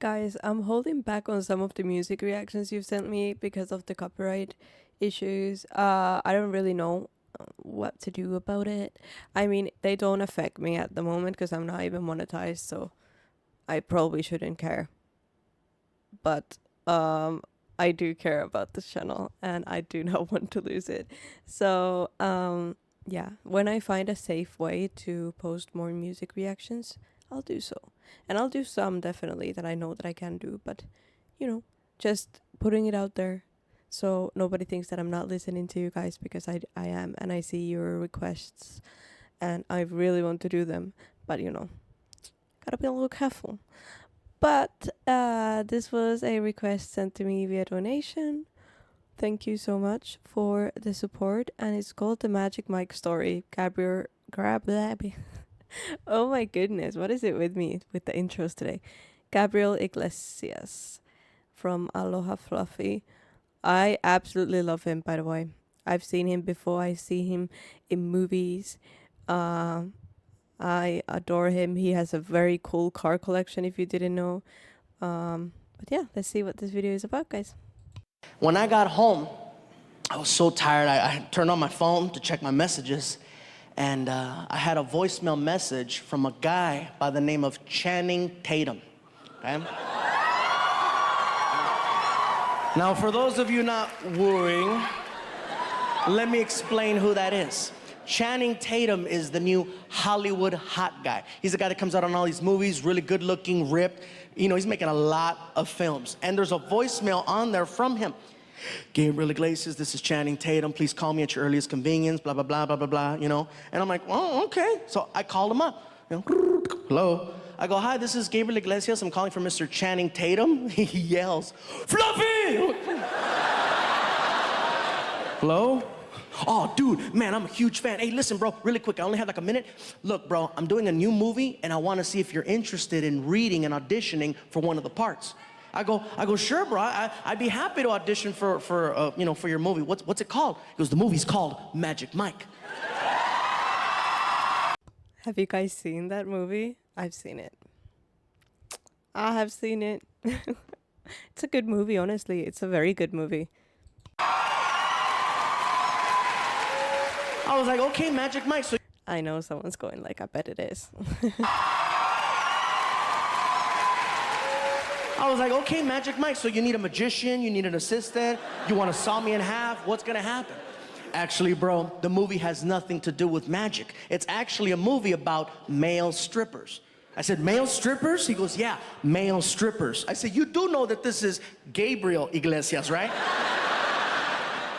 Guys, I'm holding back on some of the music reactions you've sent me because of the copyright issues. I don't really know what to do about it. I mean, they don't affect me at the moment because I'm not even monetized, so I probably shouldn't care. But I do care about this channel and I do not want to lose it. So, yeah, when I find a safe way to post more music reactions, I'll do so. And I'll do some definitely that I know that I can do, but you know, just putting it out there so nobody thinks that I'm not listening to you guys because I am and I see your requests and I really want to do them, but you know, gotta be a little careful. But this was a request sent to me via donation. Thank you so much for the support, and it's called The Magic Mike Story. Oh my goodness, what is it with me with the intros today? Gabriel Iglesias from Aloha Fluffy. I absolutely love him, by the way. I've seen him before. I see him in movies. I adore him. He has a very cool car collection, if you didn't know. But yeah, let's see what this video is about, guys. When I got home, I was so tired. I turned on my phone to check my messages, and I had a voicemail message from a guy by the name of Channing Tatum. Okay? Now, for those of you not wooing, let me explain who that is. Channing Tatum is the new Hollywood hot guy. He's the guy that comes out on all these movies, really good looking, ripped. You know, he's making a lot of films. And there's a voicemail on there from him. Gabriel Iglesias, this is Channing Tatum. Please call me at your earliest convenience, blah, blah, blah, blah, blah, blah, you know. And I'm like, oh, okay. So I called him up. You know, hello. I go, hi, this is Gabriel Iglesias. I'm calling from Mr. Channing Tatum. He yells, Fluffy! Hello? Oh, dude, man, I'm a huge fan. Hey, listen, bro, really quick, I only have like a minute. Look, bro, I'm doing a new movie, and I want to see if you're interested in reading and auditioning for one of the parts. I go, sure, bro. I'd be happy to audition for your movie. What's it called? He goes, the movie's called Magic Mike. Have you guys seen that movie? I've seen it. I have seen it. It's a good movie, honestly. It's a very good movie. I was like, okay, Magic Mike. So I know someone's going like, I bet it is. I was like, okay, Magic Mike. So you need a magician, you need an assistant, you want to saw me in half, what's gonna happen? Actually, bro, the movie has nothing to do with magic. It's actually a movie about male strippers. I said, male strippers? He goes, yeah, male strippers. I said, you do know that this is Gabriel Iglesias, right?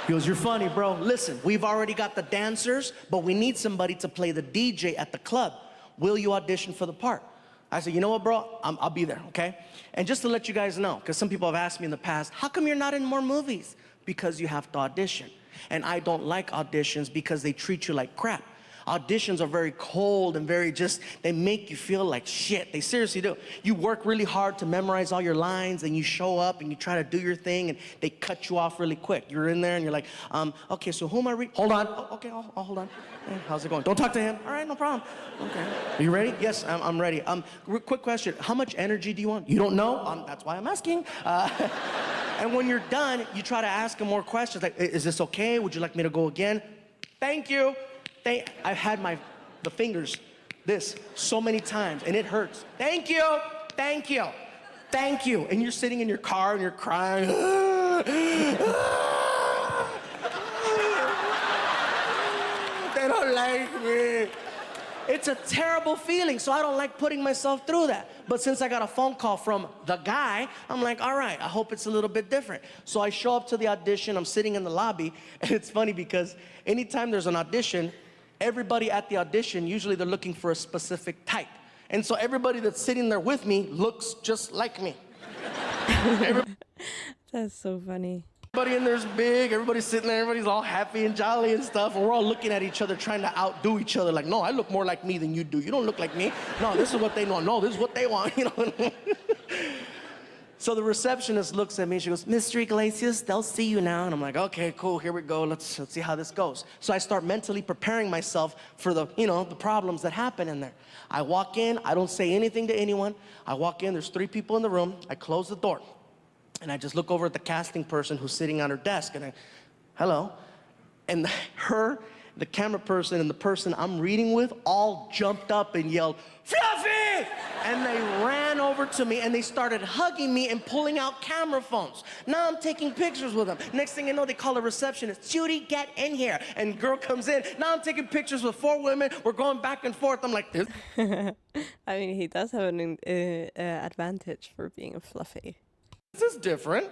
He goes, you're funny, bro. Listen, we've already got the dancers, but we need somebody to play the DJ at the club. Will you audition for the part? I said, you know what, bro? I'll be there, okay? And just to let you guys know, because some people have asked me in the past, how come you're not in more movies? Because you have to audition. And I don't like auditions because they treat you like crap. Auditions are very cold and very just, they make you feel like shit. They seriously do. You work really hard to memorize all your lines and you show up and you try to do your thing and they cut you off really quick. You're in there and you're like, okay, so who am I hold on. Oh, okay, I'll hold on. Hey, how's it going? Don't talk to him. All right, no problem. Okay. Are you ready? Yes, I'm ready. Quick question. How much energy do you want? You don't know? That's why I'm asking. And when you're done, you try to ask him more questions. Like, is this okay? Would you like me to go again? Thank you. I've had the fingers this so many times and it hurts. Thank you, thank you, thank you. And you're sitting in your car and you're crying. They don't like me. It's a terrible feeling, so I don't like putting myself through that. But since I got a phone call from the guy, I'm like, all right, I hope it's a little bit different. So I show up to the audition, I'm sitting in the lobby, and it's funny because anytime there's an audition, everybody at the audition, usually they're looking for a specific type. And so everybody that's sitting there with me looks just like me. That's so funny. Everybody in there's big, everybody's sitting there, everybody's all happy and jolly and stuff, and we're all looking at each other trying to outdo each other, like, no, I look more like me than you do. You don't look like me. No, this is what they want. No, this is what they want, you know. So the receptionist looks at me, she goes, Mr. Iglesias, they'll see you now. And I'm like, okay, cool, here we go, let's see how this goes. So I start mentally preparing myself for the problems that happen in there. I walk in, I don't say anything to anyone. I walk in, there's 3 people in the room, I close the door. And I just look over at the casting person who's sitting on her desk, and hello. And the camera person and the person I'm reading with all jumped up and yelled, Fluffy! And they ran over to me and they started hugging me and pulling out camera phones. Now I'm taking pictures with them. Next thing you know, they call a receptionist, Judy, get in here. And girl comes in. Now I'm taking pictures with 4 women. We're going back and forth. I'm like, this. I mean, he does have an advantage for being a fluffy. This is different.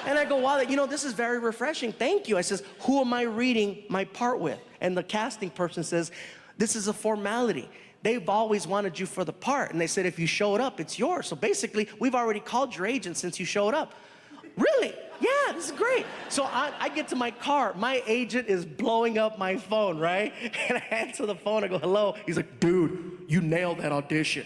And I go, wow, this is very refreshing. Thank you. I says, who am I reading my part with? And the casting person says, this is a formality. They've always wanted you for the part. And they said, if you showed up, it's yours. So basically, we've already called your agent since you showed up. Really? Yeah, this is great. So I get to my car. My agent is blowing up my phone, right? And I answer the phone. I go, hello. He's like, dude, you nailed that audition.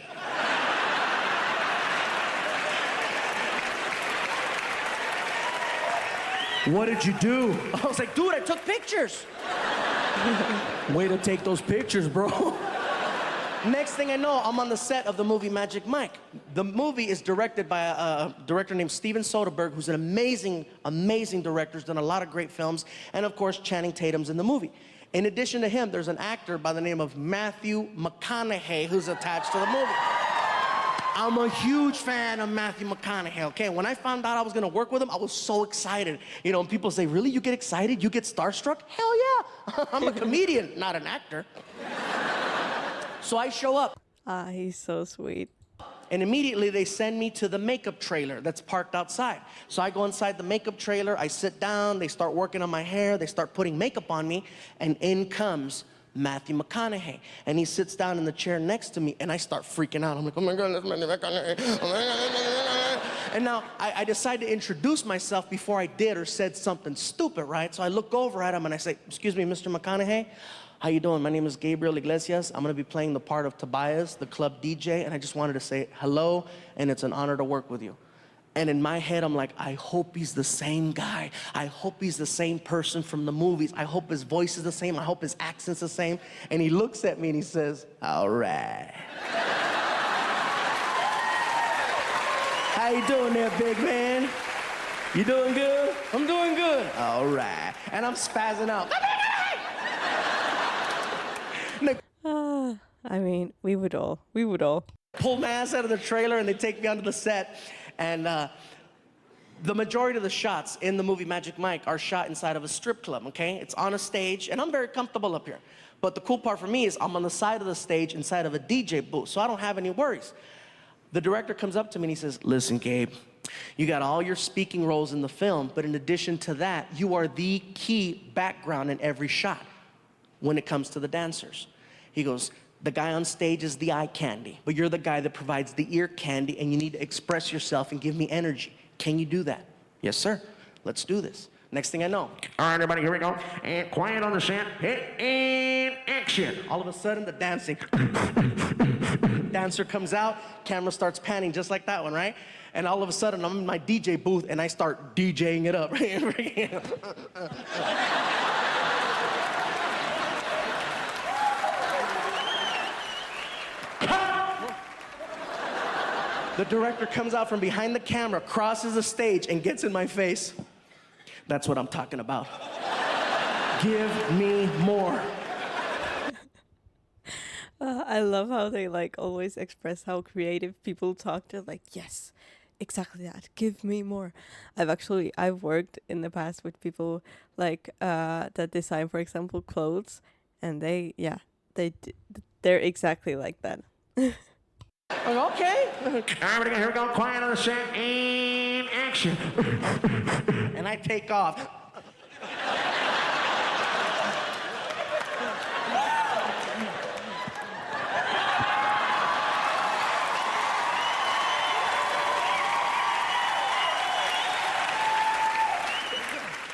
What did you do? I was like, dude, I took pictures. Way to take those pictures, bro. Next thing I know, I'm on the set of the movie Magic Mike. The movie is directed by a director named Steven Soderbergh, who's an amazing, amazing director. He's done a lot of great films. And of course, Channing Tatum's in the movie. In addition to him, there's an actor by the name of Matthew McConaughey who's attached to the movie. I'm a huge fan of Matthew McConaughey, okay? When I found out I was gonna work with him, I was so excited. And people say, really, you get excited? You get starstruck? Hell yeah! I'm a comedian, not an actor. So I show up. He's so sweet. And immediately they send me to the makeup trailer that's parked outside. So I go inside the makeup trailer, I sit down, they start working on my hair, they start putting makeup on me, and in comes Matthew McConaughey. And he sits down in the chair next to me, and I start freaking out. I'm like, oh my God, that's Matthew McConaughey. And now I decide to introduce myself before I did or said something stupid, right? So I look over at him and I say, excuse me, Mr. McConaughey, how you doing? My name is Gabriel Iglesias. I'm gonna be playing the part of Tobias, the club DJ, and I just wanted to say hello, and it's an honor to work with you. And in my head, I'm like, I hope he's the same guy. I hope he's the same person from the movies. I hope his voice is the same. I hope his accent's the same. And he looks at me and he says, all right. How you doing there, big man? You doing good? I'm doing good. All right. And I'm spazzing out. I mean, we would all. Pull my ass out of the trailer and they take me onto the set. And the majority of the shots in the movie Magic Mike are shot inside of a strip club, okay? It's on a stage, and I'm very comfortable up here. But the cool part for me is I'm on the side of the stage inside of a DJ booth, so I don't have any worries. The director comes up to me and he says, listen, Gabe, you got all your speaking roles in the film, but in addition to that, you are the key background in every shot when it comes to the dancers. He goes, the guy on stage is the eye candy, but you're the guy that provides the ear candy, and you need to express yourself and give me energy. Can you do that? Yes, sir. Let's do this. Next thing I know, all right, everybody, here we go. And quiet on the set, hit, and action. All of a sudden, the dancing. Dancer comes out, camera starts panning just like that one, right? And all of a sudden, I'm in my DJ booth, and I start DJing it up. The director comes out from behind the camera, crosses the stage, and gets in my face. That's what I'm talking about. Give me more. I love how they always express how creative people talk. They're like, yes, exactly that. Give me more. I've worked in the past with people that design, for example, clothes, and they're exactly like that. Okay. All right, here we go. Quiet on the set and action. And I take off.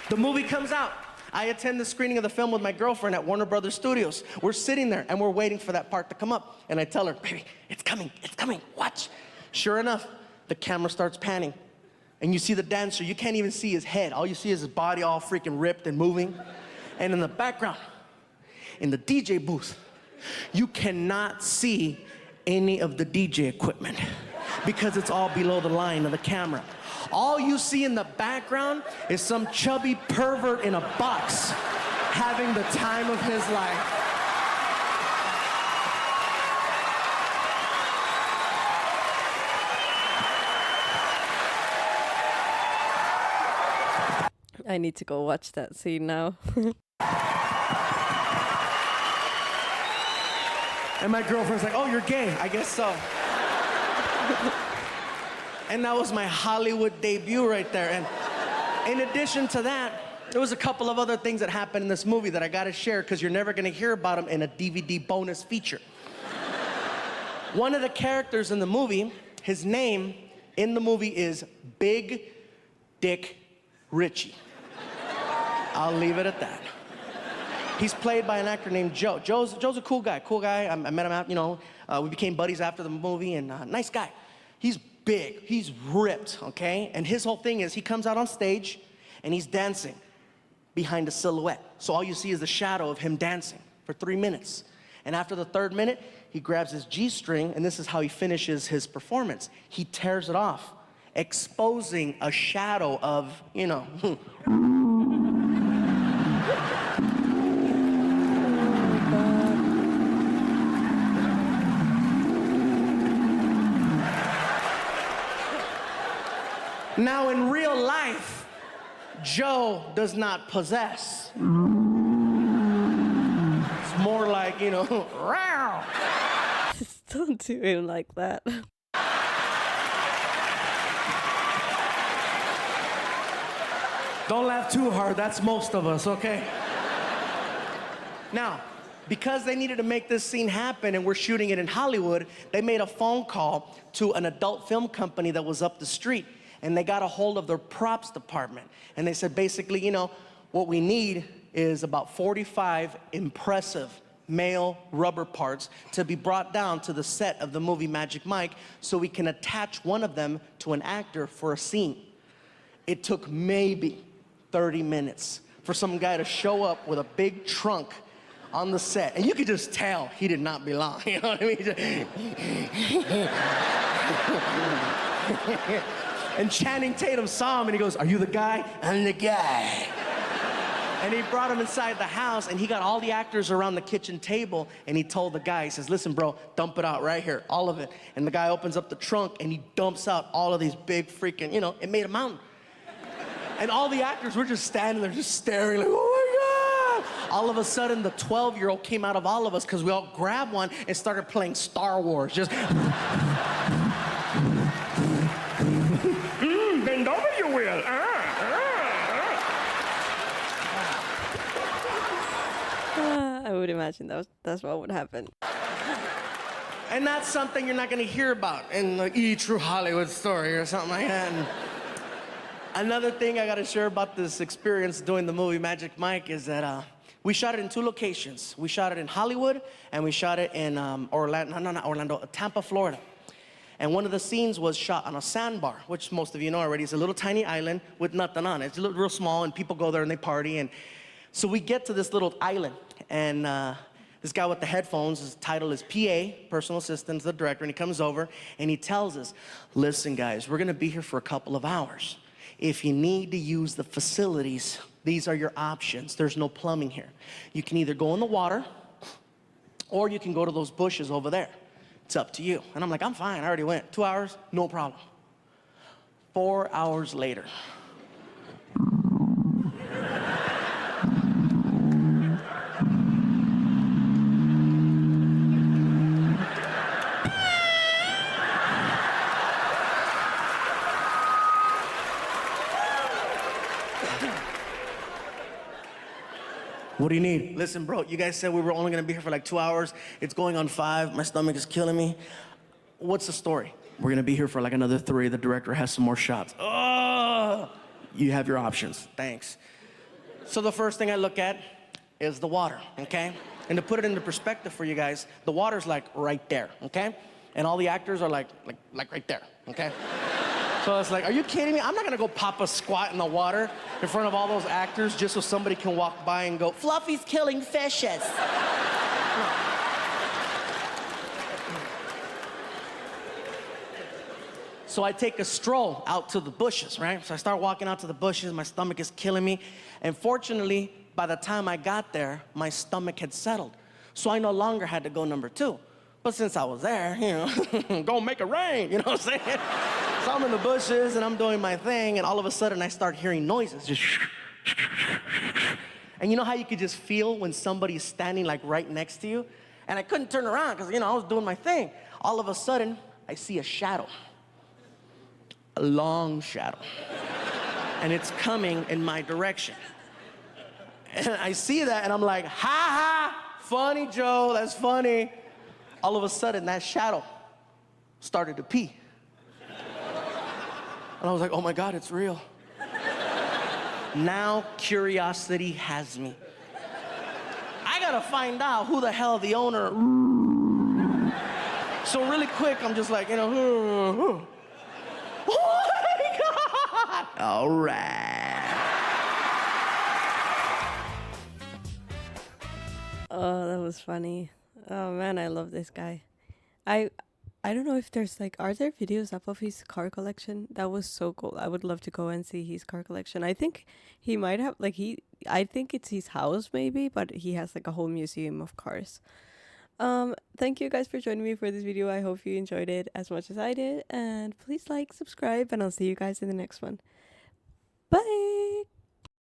The movie comes out. I attend the screening of the film with my girlfriend at Warner Brothers Studios. We're sitting there and we're waiting for that part to come up. And I tell her, baby, it's coming, watch. Sure enough, the camera starts panning. And you see the dancer, you can't even see his head. All you see is his body all freaking ripped and moving. And in the background, in the DJ booth, you cannot see any of the DJ equipment because it's all below the line of the camera. All you see in the background is some chubby pervert in a box having the time of his life. I need to go watch that scene now. And my girlfriend's like, oh, you're gay. I guess so. And that was my Hollywood debut right there. And in addition to that, there was a couple of other things that happened in this movie that I gotta share because you're never gonna hear about them in a DVD bonus feature. One of the characters in the movie, his name in the movie is Big Dick Richie. I'll leave it at that. He's played by an actor named Joe. Joe's a cool guy. I met him out, we became buddies after the movie, and nice guy. He's big, he's ripped, okay? And his whole thing is he comes out on stage and he's dancing behind a silhouette. So all you see is the shadow of him dancing for 3 minutes. And after the 3rd minute, he grabs his G-string, and this is how he finishes his performance. He tears it off, exposing a shadow of, Now, in real life, Joe does not possess. It's more like, row. Just don't do him like that. Don't laugh too hard, that's most of us, okay? Now, because they needed to make this scene happen and we're shooting it in Hollywood, they made a phone call to an adult film company that was up the street. And they got a hold of their props department. And they said, basically, what we need is about 45 impressive male rubber parts to be brought down to the set of the movie Magic Mike so we can attach one of them to an actor for a scene. It took maybe 30 minutes for some guy to show up with a big trunk on the set. And you could just tell he did not belong, you know what I mean? And Channing Tatum saw him and he goes, are you the guy? I'm the guy. And he brought him inside the house and he got all the actors around the kitchen table and he told the guy, he says, listen, bro, dump it out right here, all of it. And the guy opens up the trunk and he dumps out all of these big freaking, it made a mountain. And all the actors were just standing there just staring like, oh my God. All of a sudden, the 12-year-old came out of all of us because we all grabbed one and started playing Star Wars, just... Bend over, you will. I would imagine that's what would happen. And that's something you're not going to hear about in like True Hollywood Story or something like that. And another thing I got to share about this experience doing the movie Magic Mike is that we shot it in 2 locations. We shot it in Hollywood and we shot it in Tampa, Florida. And one of the scenes was shot on a sandbar, which most of you know already. It's a little tiny island with nothing on it. It's real small, and people go there and they party. And so we get to this little island, and this guy with the headphones, his title is PA, personal assistant to the director, and he comes over and he tells us, listen, guys, we're gonna be here for a couple of hours. If you need to use the facilities, these are your options. There's no plumbing here. You can either go in the water, or you can go to those bushes over there. It's up to you. And I'm like, I'm fine, I already went. 2 hours, no problem. 4 hours later. What do you need? Listen, bro, you guys said we were only gonna be here for like 2 hours. It's going on 5. My stomach is killing me. What's the story? We're gonna be here for like another 3. The director has some more shots. Oh, you have your options. Thanks. So the first thing I look at is the water, okay? And to put it into perspective for you guys, the water's like right there, okay? And all the actors are like right there, okay? So it's like, are you kidding me? I'm not gonna go pop a squat in the water in front of all those actors just so somebody can walk by and go, Fluffy's killing fishes. So I take a stroll out to the bushes, right? So I start walking out to the bushes, my stomach is killing me. And fortunately, by the time I got there, my stomach had settled. So I no longer had to go number 2. But since I was there, you know, go make it rain, you know what I'm saying? So I'm in the bushes and I'm doing my thing, and all of a sudden I start hearing noises, just and you know how you could just feel when somebody's standing like right next to you? And I couldn't turn around because, you know, I was doing my thing. All of a sudden, I see a shadow, a long shadow, and it's coming in my direction. And I see that and I'm like, ha ha, funny, Joe, that's funny. All of a sudden, that shadow started to pee. And I was like, oh my God, it's real. Now curiosity has me. I gotta find out who the hell the owner. So really quick, I'm just like, you know, oh my God! All right. Oh, that was funny. Oh man, I love this guy. I I don't know if there's like, are there videos up of his car collection? That was so cool. I would love to go and see his car collection. I think he might have like I think it's his house maybe, but he has like a whole museum of cars. Thank you guys for joining me for this video. I hope you enjoyed it as much as I did, and please like, subscribe, and I'll see you guys in the next one. Bye.